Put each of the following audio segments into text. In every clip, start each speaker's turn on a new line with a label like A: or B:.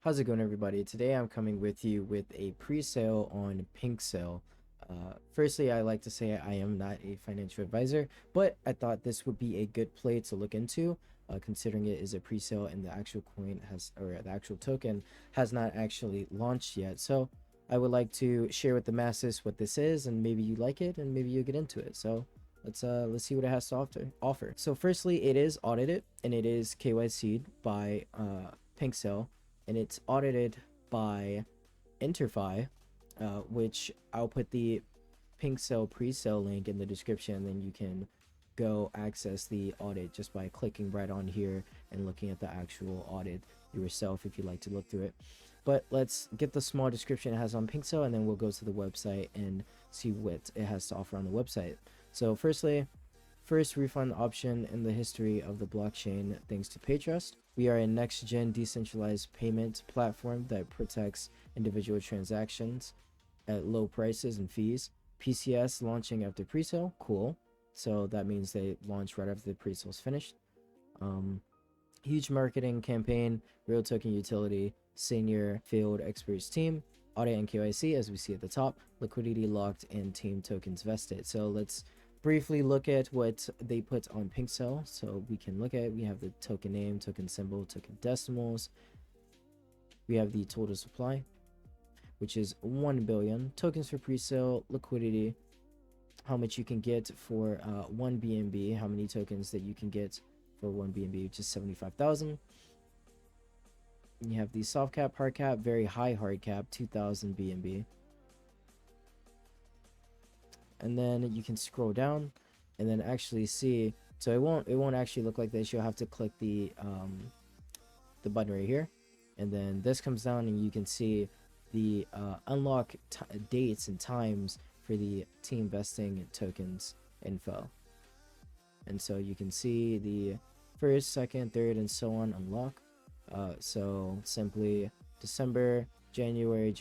A: How's it going, everybody? Today I'm coming with you with a pre-sale on Pink Sale. Firstly, I like to say I am not a financial advisor, but I thought this would be a good play to look into, considering it is a pre-sale and the actual coin has, or the actual token has not actually launched yet. So I would like to share with the masses what this is, and maybe you like it, and maybe you get into it. So let's see what it has to offer. So firstly, it is audited and it is KYC'd by Pink Sale, and it's audited by Interfi, which I'll put the Pink Cell pre-sale link in the description, and then you can go access the audit just by clicking right on here and looking at the actual audit yourself if you like to look through it. But let's get the small description it has on Pink Cell, and then we'll go to the website and see what it has to offer on the website. So firstly, first refund option in the history of the blockchain thanks to PAYTRUST. We are a next-gen decentralized payment platform that protects individual transactions at low prices and fees. PCS launching after pre-sale, cool. So that means they launch right after the pre-sale is finished. Huge marketing campaign, real token utility, senior field experts team, audit and KYC as we see at the top, liquidity locked, and team tokens vested. So let's briefly look at what they put on Pink Cell. So we can look at, we have the token name, token symbol, token decimals. We have the total supply, which is 1 billion tokens for pre-sale, liquidity, how much you can get for 1 BNB, how many tokens that you can get for 1 BNB, which is 75,000. You have the soft cap, hard cap, very high hard cap, 2,000 BNB. And then you can scroll down and then actually see, so it won't actually look like this. You'll have to click the button right here, and then this comes down and you can see the unlock dates and times for the team vesting tokens info. And so you can see the first, second, third, and so on unlock. So simply December, January,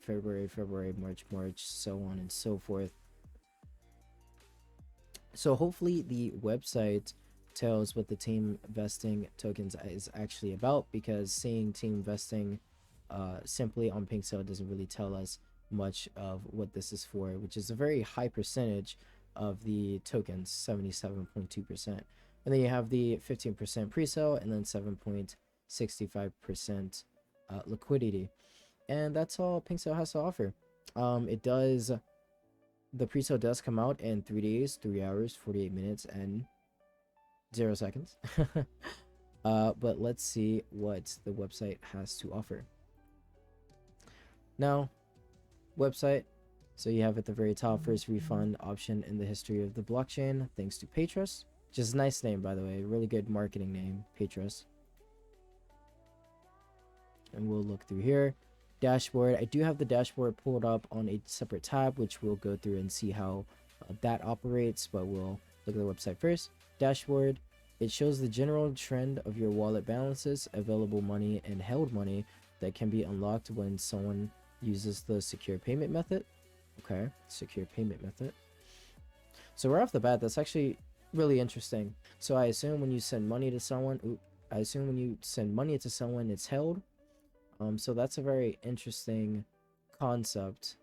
A: February, March, so on and so forth. So hopefully the website tells what the team vesting tokens is actually about, because seeing team vesting simply on Pink Cell doesn't really tell us much of what this is for, which is a very high percentage of the tokens, 77.2%. And then you have the 15% pre-sale and then 7.65% liquidity. And that's all Pink Cell has to offer. The pre-sale does come out in 3 days, 3 hours, 48 minutes, and 0 seconds. But let's see what the website has to offer. Now, website. So you have at the very top, first refund option in the history of the blockchain, thanks to PAYTRUST. Just a nice name, by the way. Really good marketing name, PAYTRUST. And we'll look through here. Dashboard. I do have the dashboard pulled up on a separate tab, which we'll go through and see how that operates, but we'll look at the website first. Dashboard. It shows the general trend of your wallet balances, available money, and held money that can be unlocked when someone uses the secure payment method. Okay, secure payment method. So right off the bat, that's actually really interesting. So I assume when you send money to someone, it's held. So that's a very interesting concept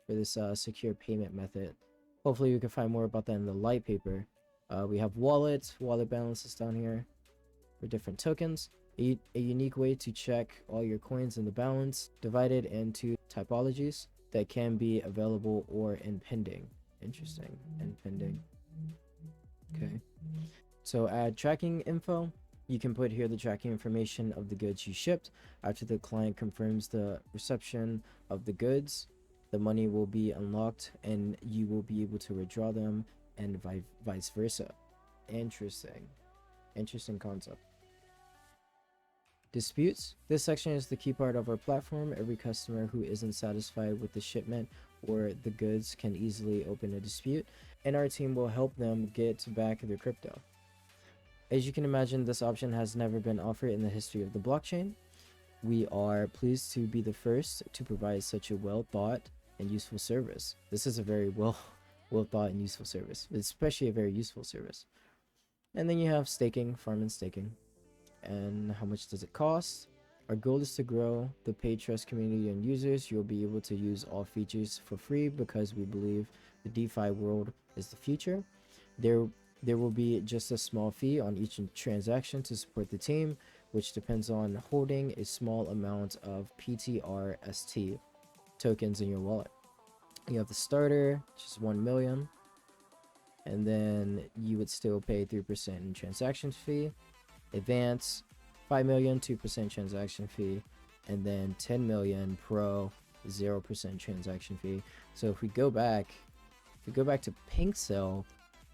A: for this secure payment method. Hopefully we can find more about that in the Lightpaper. We have wallet balances down here for different tokens. A unique way to check all your coins in the balance, divided into typologies that can be available or in pending. Interesting. In pending. Okay. So add tracking info. You can put here the tracking information of the goods you shipped. After the client confirms the reception of the goods, the money will be unlocked and you will be able to withdraw them, and vice versa. Interesting concept. Disputes. This section is the key part of our platform. Every customer who isn't satisfied with the shipment or the goods can easily open a dispute, and our team will help them get back their crypto. As you can imagine, this option has never been offered in the history of the blockchain. We are pleased to be the first to provide such a well thought and useful service. This is a very well thought and useful service, especially a very useful service. And then you have staking, farm and staking. And how much does it cost? Our goal is to grow the PayTrust community and users. You'll be able to use all features for free because we believe the DeFi world is the future. There will be just a small fee on each transaction to support the team, which depends on holding a small amount of PTRST tokens in your wallet. You have the starter, which is 1 million, and then you would still pay 3% in transaction fee. Advance, 5 million, 2% transaction fee, and then 10 million pro, 0% transaction fee. So if we go back to Pink Cell,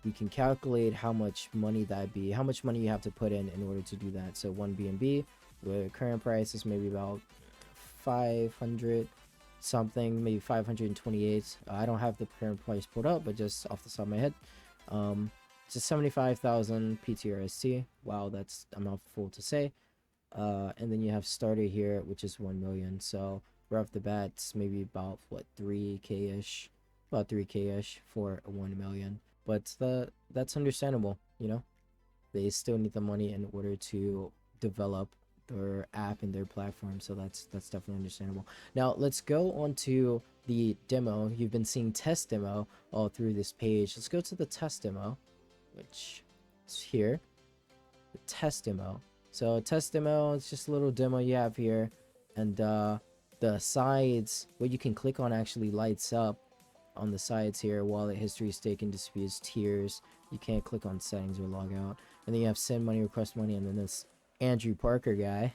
A: we can calculate how much money that'd be, how much money you have to put in order to do that. So 1 BNB, the current price is maybe about 500 something, maybe 528. I don't have the current price pulled up, but just off the top of my head, just 75,000 PTRST. Wow, that's a mouthful to say. And then you have starter here, which is 1 million. So right off the bat, it's maybe about what, 3k ish, about 3k ish for 1 million. But that's understandable, you know. They still need the money in order to develop their app and their platform, so that's definitely understandable. Now let's go on to the demo. You've been seeing test demo all through this page. Let's go to the test demo, which is here. The test demo. So test demo, it's just a little demo you have here, and the sides, what you can click on actually lights up on the sides here. Wallet history, staking, disputes, tiers. You can't click on settings or log out. And then you have send money, request money, and then this Andrew Parker guy.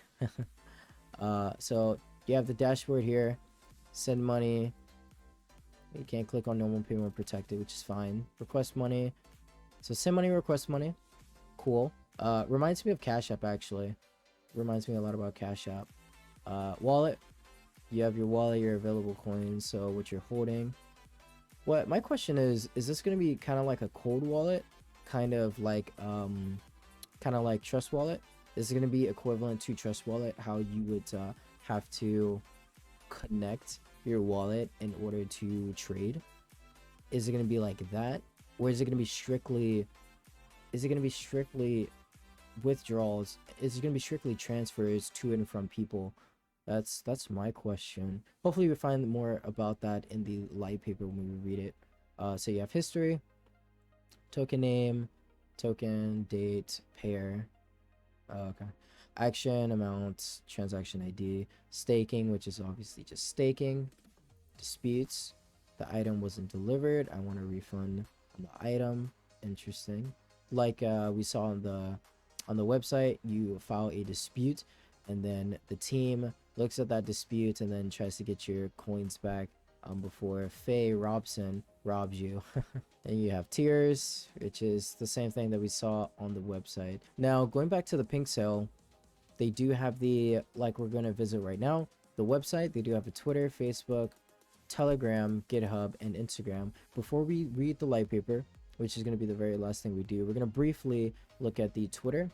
A: So you have the dashboard here, send money. You can't click on normal payment protected, which is fine. Request money. So send money, request money. Cool. Reminds me of Cash App, actually. Reminds me a lot about Cash App. Wallet. You have your wallet, your available coins, so what you're holding. What my question is this going to be kind of like a cold wallet, kind of like Trust Wallet? Is it going to be equivalent to Trust Wallet, how you would have to connect your wallet in order to trade? Is it going to be like that, or is it going to be strictly withdrawals? Is it going to be strictly transfers to and from people? That's my question. Hopefully we find more about that in the Lightpaper when we read it. So you have history, token name, token, date, pair. Okay. Action, amount, transaction ID, staking, which is obviously just staking, disputes, the item wasn't delivered, I want a refund on the item. Interesting. Like we saw on the website, you file a dispute, and then the team looks at that dispute and then tries to get your coins back before Faye Robson robs you. And you have tiers, which is the same thing that we saw on the website. Now going back to the Pink Cell, they do have the, like we're going to visit right now, the website. They do have a Twitter, Facebook, Telegram, GitHub, and Instagram. Before we read the Lightpaper, which is going to be the very last thing we do, we're going to briefly look at the Twitter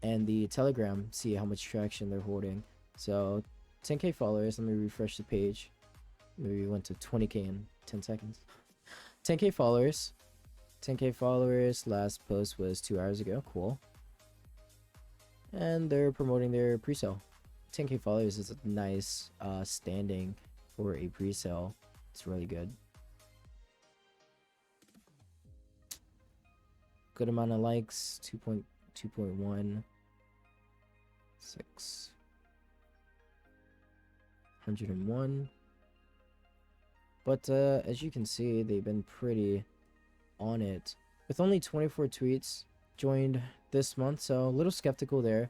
A: and the Telegram, see how much traction they're holding. So 10k followers. Let me refresh the page. Maybe we went to 20k in 10 seconds. 10k followers. 10k followers. Last post was 2 hours ago. Cool. And they're promoting their pre-sale. 10k followers is a nice standing for a pre-sale. It's really good. Good amount of likes. 2.1. 6. 101. But as you can see, they've been pretty on it. With only 24 tweets joined this month, so a little skeptical there.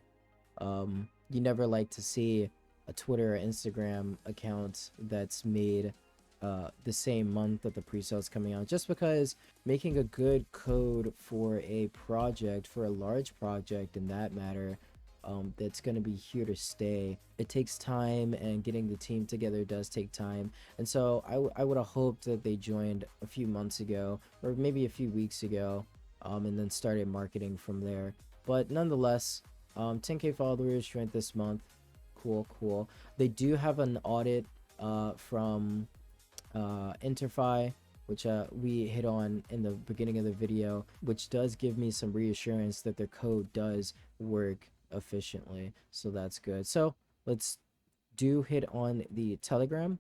A: You never like to see a Twitter or Instagram account that's made the same month that the pre-sale is coming out, just because making a good code for a project, for a large project in that matter, that's going to be here to stay, it takes time, and getting the team together does take time. And so I would have hoped that they joined a few months ago, or maybe a few weeks ago, and then started marketing from there. But nonetheless, 10k followers joined this month. Cool. They do have an audit from Interfi, which we hit on in the beginning of the video, which does give me some reassurance that their code does work efficiently, so that's good. So let's hit on the Telegram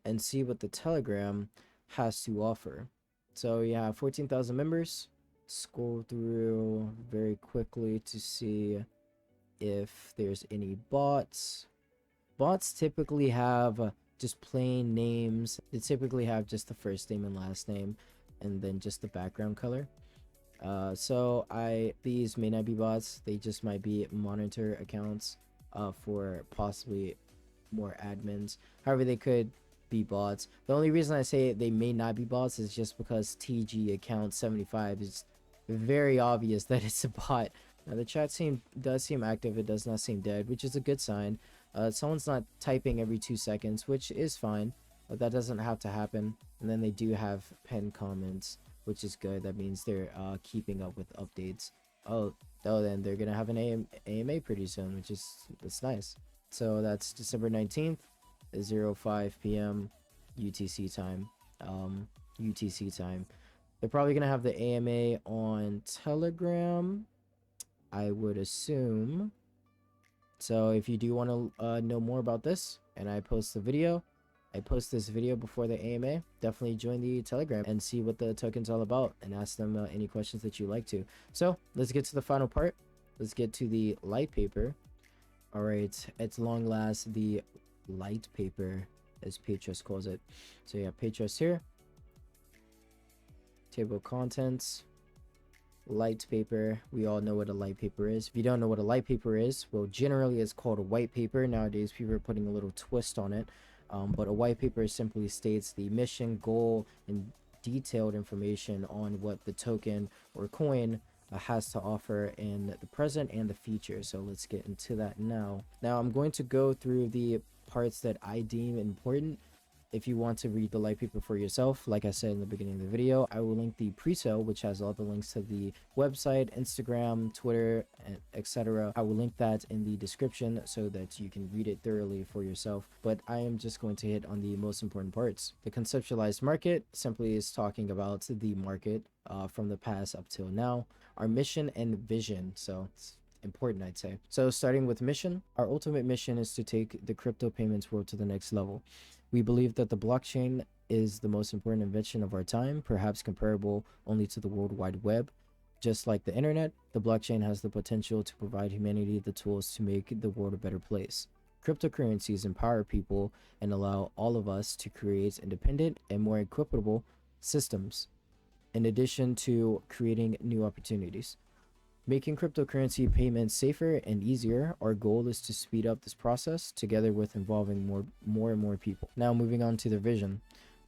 A: and see what the Telegram has to offer. So you have 14,000 members. Scroll through very quickly to see if there's any bots. Bots typically have just plain names. They typically have just the first name and last name, and then just the background color. So these may not be bots. They just might be monitor accounts for possibly more admins. However, they could be bots. The only reason I say they may not be bots is just because TG account 75 is very obvious that it's a bot. Now the chat does seem active. It does not seem dead, which is a good sign. Someone's not typing every 2 seconds, which is fine. But that doesn't have to happen. And then they do have pinned comments, which is good. That means they're keeping up with updates. Oh, then they're gonna have an AMA pretty soon, that's nice. So that's December 19th, 05 p.m. UTC time. UTC time. They're probably gonna have the AMA on Telegram, I would assume. So if you do want to know more about this, and I post this video before the AMA, definitely join the Telegram and see what the token's all about and ask them any questions that you like to. So let's get to the final part. Let's get to the Lightpaper. All right, at long last, the Lightpaper, as PAYTRUST calls it. So yeah, PAYTRUST here. Table of contents. Lightpaper. We all know what a Lightpaper is. If you don't know what a Lightpaper is, well, generally it's called a white paper. Nowadays, people are putting a little twist on it. But a white paper simply states the mission, goal, and detailed information on what the token or coin has to offer in the present and the future. So let's get into that now. Now I'm going to go through the parts that I deem important. If you want to read the Lightpaper for yourself, like I said in the beginning of the video, I will link the pre-sale, which has all the links to the website, Instagram, Twitter, etc. I will link that in the description so that you can read it thoroughly for yourself. But I am just going to hit on the most important parts. The conceptualized market simply is talking about the market from the past up till now. Our mission and vision. So it's important, I'd say. So starting with mission, our ultimate mission is to take the crypto payments world to the next level. We believe that the blockchain is the most important invention of our time, perhaps comparable only to the World Wide Web. Just like the internet, the blockchain has the potential to provide humanity the tools to make the world a better place. Cryptocurrencies empower people and allow all of us to create independent and more equitable systems, in addition to creating new opportunities. Making cryptocurrency payments safer and easier, our goal is to speed up this process together with involving more and more people. Now moving on to the vision.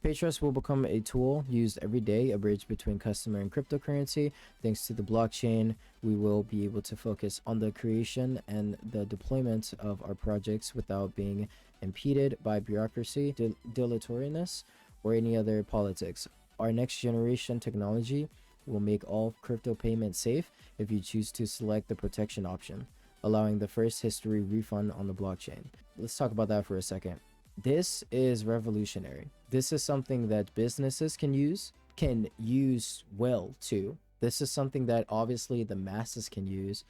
A: PAYTRUST will become a tool used every day, a bridge between customer and cryptocurrency. Thanks to the blockchain, we will be able to focus on the creation and the deployment of our projects without being impeded by bureaucracy, dilatoriness, or any other politics. Our next generation technology will make all crypto payments safe if you choose to select the protection option, allowing the first history refund on the blockchain. Let's talk about that for a second. This is revolutionary. This is something that businesses can use well too. This is something that obviously the masses can use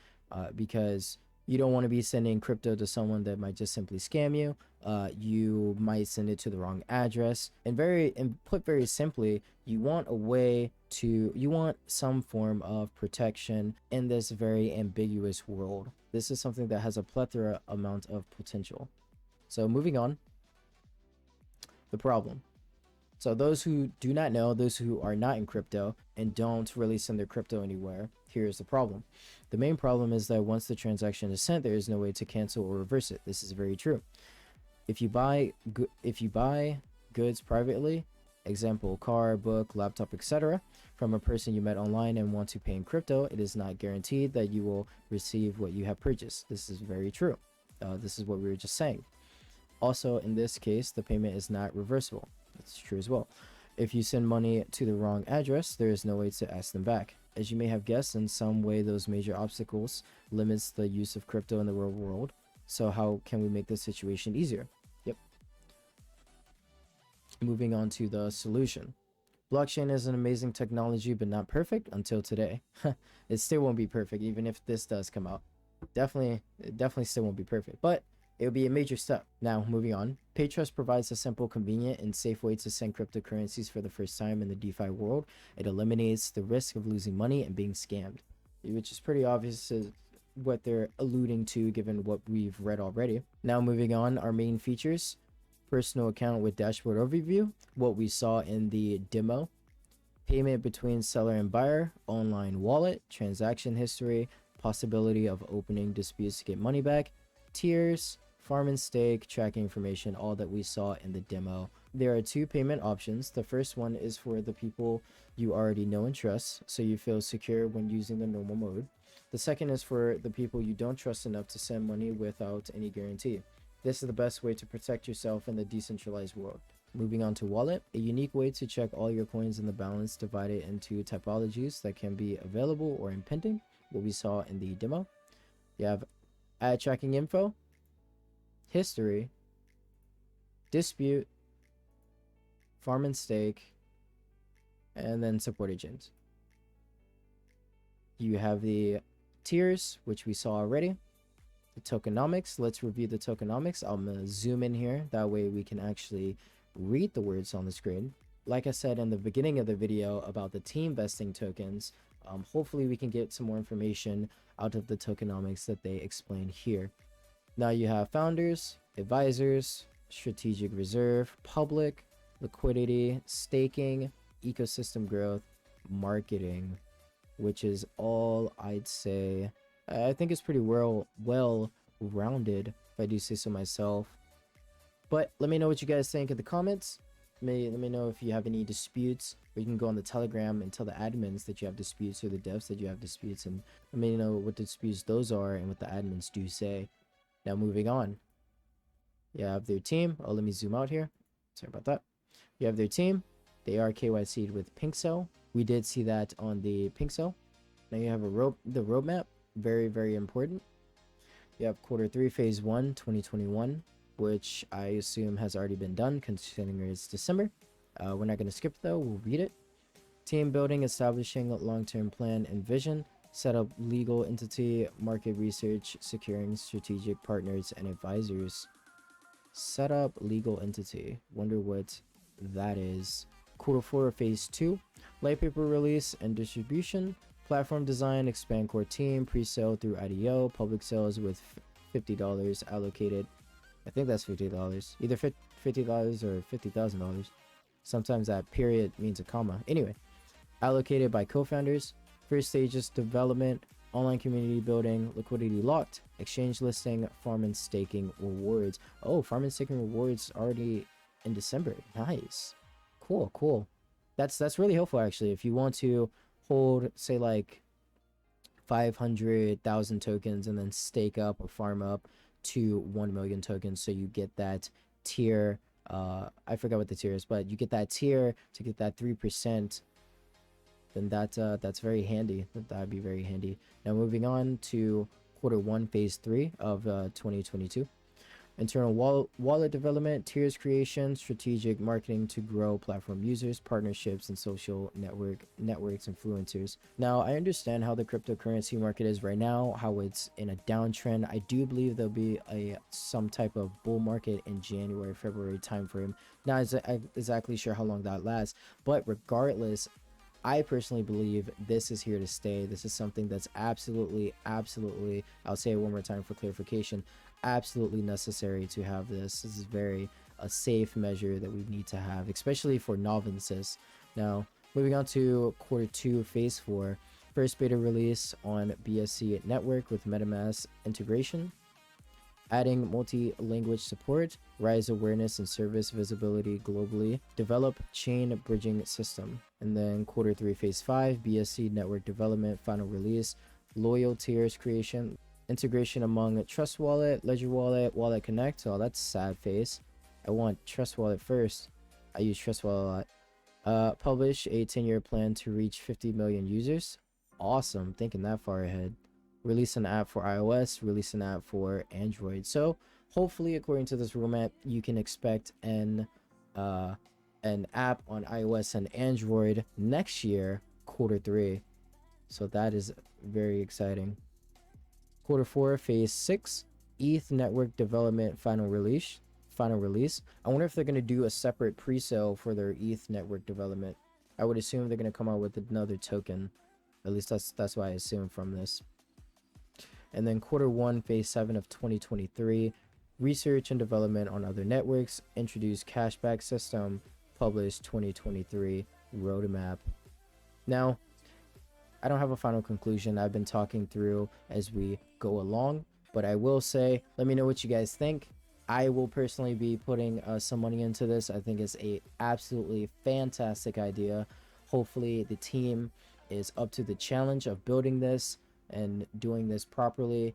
A: because you don't want to be sending crypto to someone that might just simply scam you. You might send it to the wrong address. And put very simply, you want some form of protection in this very ambiguous world. This is something that has a plethora amount of potential. So moving on, the problem. So those who do not know, those who are not in crypto and don't really send their crypto anywhere, here's the problem. The main problem is that once the transaction is sent, there is no way to cancel or reverse it. This is very true. If you buy goods privately, example, car, book, laptop, etc., from a person you met online and want to pay in crypto, it is not guaranteed that you will receive what you have purchased. This is very true. This is what we were just saying. Also, in this case, the payment is not reversible. That's true as well. If you send money to the wrong address, there is no way to ask them back. As you may have guessed, in some way those major obstacles limits the use of crypto in the real world. So how can we make this situation easier? Yep. Moving on to the solution. Blockchain is an amazing technology, but not perfect until today. It still won't be perfect, even if this does come out. definitely still won't be perfect, but it will be a major step. Now, moving on, PayTrust provides a simple, convenient, and safe way to send cryptocurrencies for the first time in the DeFi world. It eliminates the risk of losing money and being scammed, which is pretty obvious as what they're alluding to given what we've read already. Now, moving on, our main features: personal account with dashboard overview, what we saw in the demo, payment between seller and buyer, online wallet, transaction history, possibility of opening disputes to get money back, tiers, farm and stake, tracking information, all that we saw in the demo. There are two payment options. The first one is for the people you already know and trust, so you feel secure when using the normal mode. The second is for the people you don't trust enough to send money without any guarantee. This is the best way to protect yourself in the decentralized world. Moving on to wallet, a unique way to check all your coins in the balance divided into typologies that can be available or impending, what we saw in the demo. You have add tracking info, history, dispute, farm and stake, and then support agents. You have the tiers, which we saw already. The tokenomics, let's review the tokenomics. I'm gonna zoom in here, that way we can actually read the words on the screen. Like I said in the beginning of the video about the team vesting tokens, hopefully we can get some more information out of the tokenomics that they explain here. Now you have founders, advisors, strategic reserve, public, liquidity, staking, ecosystem growth, marketing, which is all I'd say. I think it's pretty well rounded, if I do say so myself. But let me know what you guys think in the comments. Let me know if you have any disputes, or you can go on the Telegram and tell the admins that you have disputes, or the devs that you have disputes, and let me know what disputes those are and what the admins do say. Now moving on, you have their team. Oh, let me zoom out here. Sorry about that. You have their team. They are KYC'd with PinkCell. We did see that on the PinkCell. Now you have the roadmap. Very, very important. You have Q3 Phase 1 2021, which I assume has already been done considering it's December. We're not going to skip though, we'll read it. Team building, establishing a long-term plan and vision, set up legal entity, market research, securing strategic partners and advisors. Set up legal entity, wonder what that is. Q4 Phase 2, Lightpaper release and distribution, platform design, expand core team, pre-sale through IDO, public sales with $50 allocated. I think that's $50, either $50 or $50,000. Sometimes that period means a comma. Anyway, allocated by co-founders. First stages development, online community building, liquidity locked, exchange listing, farm and staking rewards. Oh, farm and staking rewards already in December. Nice, cool. That's really helpful actually. If you want to hold, say, like 500,000 tokens and then stake up or farm up to 1 million tokens, so you get that tier. I forgot what the tier is, but you get that tier to get that 3%. Then that's very handy. That'd be very handy. Now moving on to Q1 Phase 3 of 2022. Internal wallet development, tiers creation, strategic marketing to grow platform users, partnerships, and social networks, influencers. Now, I understand how the cryptocurrency market is right now, how it's in a downtrend. I do believe there'll be some type of bull market in January, February timeframe. Not exactly sure how long that lasts, but regardless, I personally believe this is here to stay. This is something that's absolutely, I'll say it one more time for clarification, absolutely necessary to have this. This is a safe measure that we need to have, especially for novices. Now, moving on to Q2 Phase 4, first beta release on BSC network with MetaMask integration, adding multi-language support, rise awareness and service visibility globally, develop chain bridging system. And then Q3 Phase 5, BSC network development, final release, loyal tiers creation, integration among Trust Wallet, Ledger Wallet, Wallet Connect. Oh, that's sad face. I want Trust Wallet first. I use Trust Wallet a lot. Publish a 10-year plan to reach 50 million users. Awesome, thinking that far ahead. Release an app for iOS, release an app for Android. So hopefully, according to this roadmap, you can expect an app on iOS and Android next year, Q3. So that is very exciting. Quarter 4, phase 6, ETH network development final release. I wonder if they're going to do a separate pre-sale for their ETH network development. I would assume they're going to come out with another token. At least that's what I assume from this. And then Quarter 1, phase 7 of 2023, research and development on other networks, introduce cashback system, published 2023 roadmap. Now, I don't have a final conclusion. I've been talking through as we go along, but I will say, let me know what you guys think. I will personally be putting some money into this. I think it's a absolutely fantastic idea. Hopefully the team is up to the challenge of building this and doing this properly.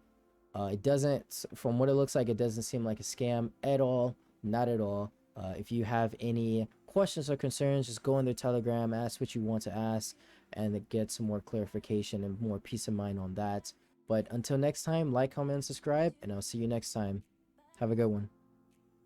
A: It doesn't, from what it looks like, it doesn't seem like a scam at all. Not at all. If you have any questions or concerns, just go on their Telegram, ask what you want to ask, and get some more clarification and more peace of mind on that. But until next time, like, comment, and subscribe, and I'll see you next time. Have a good one.